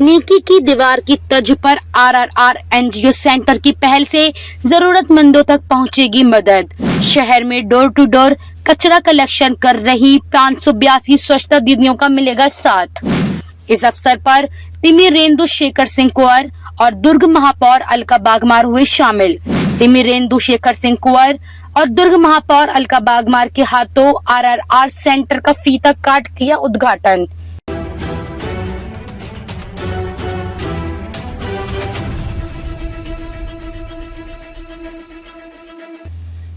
नेकी की दीवार की तर्ज पर आरआरआर एनजीओ सेंटर की पहल से जरूरतमंदों तक पहुंचेगी मदद। शहर में डोर टू डोर कचरा कलेक्शन कर रही 582 स्वच्छता दीदियों का मिलेगा साथ। इस अवसर पर तिमिरेंदु शेखर सिंह कुंवर और दुर्ग महापौर अलका बागमार हुए शामिल। तिमिरेंदु शेखर सिंह कुंवर और दुर्ग महापौर अलका बागमार के हाथों आरआरआर सेंटर का फीता काट किया उद्घाटन।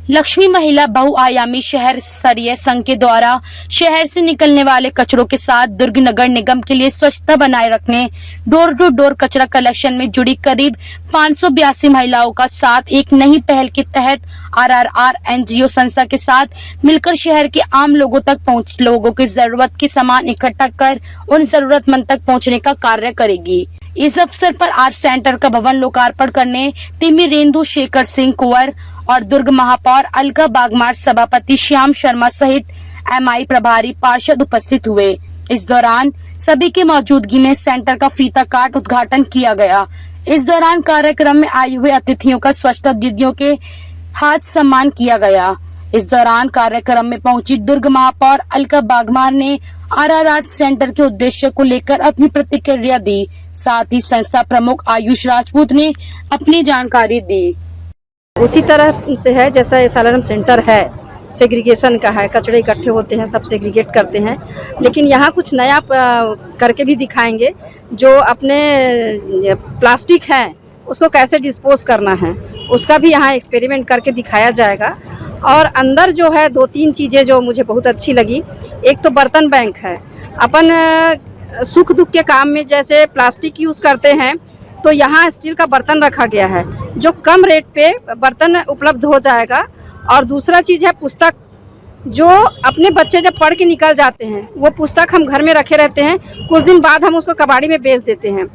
लक्ष्मी महिला बहुआयामी शहर स्तरीय संघ के द्वारा शहर से निकलने वाले कचरों के साथ दुर्ग नगर निगम के लिए स्वच्छता बनाए रखने डोर टू डोर कचरा कलेक्शन में जुड़ी करीब 582 महिलाओं का साथ एक नई पहल के तहत आरआरआर एनजीओ संस्था के साथ मिलकर शहर के आम लोगों तक पहुंच लोगों की जरूरत के सामान इकट्ठा कर उन जरूरतमंद तक पहुंचने का कार्य करेगी। इस अवसर पर आर सेंटर का भवन लोकार्पण करने तिमिरेंदु शेखर सिंह कुंवर और दुर्ग महापौर अलका बागमार, सभापति श्याम शर्मा सहित एमआई प्रभारी पार्षद उपस्थित हुए। इस दौरान सभी की मौजूदगी में सेंटर का फीता काट उद्घाटन किया गया। इस दौरान कार्यक्रम में आए हुए अतिथियों का स्वच्छता दीदियों के हाथ सम्मान किया गया। इस दौरान कार्यक्रम में पहुंची दुर्ग महापौर अलका बागमार ने आरआरआर सेंटर के उद्देश्य को लेकर अपनी प्रतिक्रिया दी। साथ ही संस्था प्रमुख आयुष राजपूत ने अपनी जानकारी दी। उसी तरह से है जैसा एसएलआरएम सेंटर है, सेग्रीगेशन का है, कचड़े इकट्ठे होते हैं, सब सेग्रीगेट करते हैं। लेकिन यहाँ कुछ नया करके भी दिखाएंगे, जो अपने प्लास्टिक है उसको कैसे डिस्पोज करना है उसका भी यहाँ एक्सपेरिमेंट करके दिखाया जाएगा। और अंदर जो है 2-3 चीज़ें जो मुझे बहुत अच्छी लगी। एक तो बर्तन बैंक है, अपन सुख दुख के काम में जैसे प्लास्टिक यूज़ करते हैं तो यहाँ स्टील का बर्तन रखा गया है जो कम रेट पे बर्तन उपलब्ध हो जाएगा। और दूसरा चीज़ है पुस्तक, जो अपने बच्चे जब पढ़ के निकल जाते हैं वो पुस्तक हम घर में रखे रहते हैं, कुछ दिन बाद हम उसको कबाड़ी में बेच देते हैं।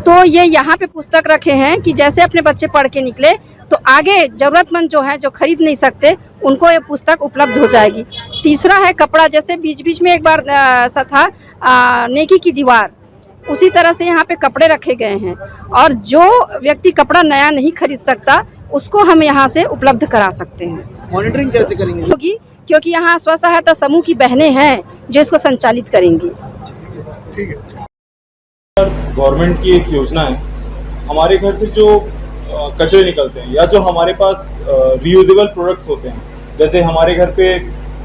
तो ये यहाँ पे पुस्तक रखे हैं कि जैसे अपने बच्चे पढ़ के निकले तो आगे ज़रूरतमंद जो है, जो खरीद नहीं सकते, उनको ये पुस्तक उपलब्ध हो जाएगी। तीसरा है कपड़ा, जैसे बीच बीच में एक बार सा था नेकी की दीवार, उसी तरह से यहाँ पे कपड़े रखे गए हैं। और जो व्यक्ति कपड़ा नया नहीं खरीद सकता उसको हम यहाँ से उपलब्ध करा सकते हैं। मॉनिटरिंग कैसे करेंगे? होगी, क्योंकि यहाँ स्व सहायता समूह की बहनें हैं जो इसको संचालित करेंगी। ठीक है। गवर्नमेंट की एक योजना है, हमारे घर से जो कचरे निकलते हैं या जो हमारे पास रीयूजेबल प्रोडक्ट्स होते हैं, जैसे हमारे घर पे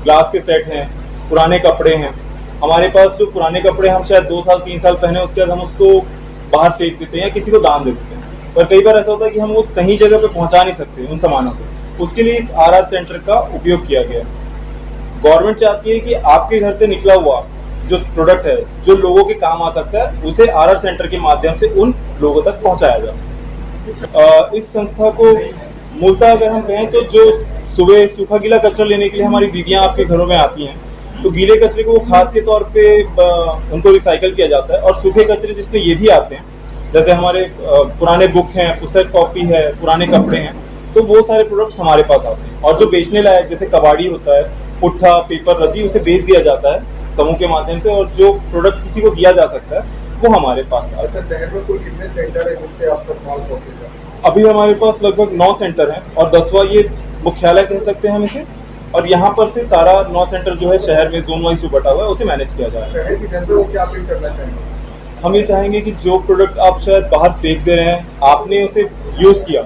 ग्लास के सेट हैं, पुराने कपड़े हैं, हमारे पास जो पुराने कपड़े हम शायद 2 साल 3 साल पहने, उसके बाद हम उसको बाहर फेंक देते हैं या किसी को दान दे देते हैं। पर कई बार ऐसा होता है कि हम वो सही जगह पे पहुंचा नहीं सकते उन सामानों को। उसके लिए इस आरआर सेंटर का उपयोग किया गया है। गवर्नमेंट चाहती है कि आपके घर से निकला हुआ जो प्रोडक्ट है, जो लोगों के काम आ सकता है, उसे आरआर सेंटर के माध्यम से उन लोगों तक पहुँचाया जा सके। इस संस्था को मूलतः अगर हम कहें तो जो सुबह सूखा गीला कचरा लेने के लिए हमारी दीदियाँ आपके घरों में आती हैं, तो गीले कचरे को वो खाद के तौर पे उनको रिसाइकल किया जाता है। और सूखे कचरे जिसमें ये भी आते हैं, जैसे हमारे पुराने बुक हैं, पुस्तक कॉपी है, पुराने कपड़े हैं, तो वो सारे प्रोडक्ट्स हमारे पास आते हैं। और जो बेचने लायक, जैसे कबाड़ी होता है, पुट्ठा, पेपर, रद्दी, उसे बेच दिया जाता है समूह के माध्यम से। और जो प्रोडक्ट किसी को दिया जा सकता है वो हमारे पास आता है। शहर में कुल कितने सेंटर है जिससे आप तक माल पहुंचेगा? अभी हमारे पास लगभग 9 सेंटर हैं और 10वां ये मुख्यालय कह सकते हैं हम इसे। और यहाँ पर से सारा 9 सेंटर जो है शहर में जोन वाइज जो बटा हुआ है उसे मैनेज किया जा रहा है। शहर की जनता को क्या अपील करना चाहेंगे? हम ये चाहेंगे कि जो प्रोडक्ट आप शायद बाहर फेंक दे रहे हैं, आपने उसे यूज़ किया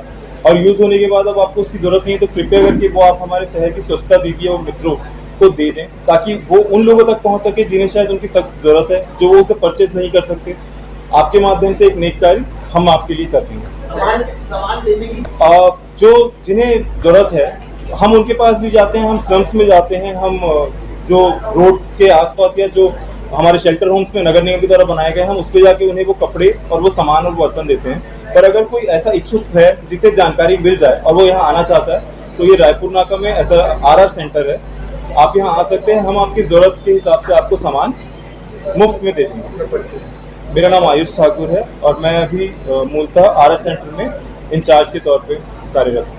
और यूज़ होने के बाद अब आपको उसकी ज़रूरत नहीं है, तो कृपया करके वो आप हमारे शहर की स्वच्छता दीदी और मित्रों को दे दें, ताकि वो उन लोगों तक पहुँच सके जिन्हें शायद उनकी सख्त ज़रूरत है, जो वो उसे परचेज नहीं कर सकते। आपके माध्यम से एक नेक कार्य हम आपके लिए कर देंगे। सामान लेने की जो जिन्हें ज़रूरत है हम उनके पास भी जाते हैं, हम स्लम्स में जाते हैं, हम जो रोड के आसपास या जो हमारे शेल्टर होम्स में नगर निगम के द्वारा बनाए गए, हम उस पर जाके उन्हें वो कपड़े और वो सामान और बर्तन देते हैं। पर अगर कोई ऐसा इच्छुक है जिसे जानकारी मिल जाए और वो यहाँ आना चाहता है, तो ये रायपुर नाका में ऐसा आरआर सेंटर है, आप यहाँ आ सकते हैं। हम आपकी ज़रूरत के हिसाब से आपको सामान मुफ्त में दे देंगे। मेरा नाम आयुष ठाकुर है और मैं अभी मूलतः आरआर सेंटर में इंचार्ज के तौर पे कार्यरत हूँ।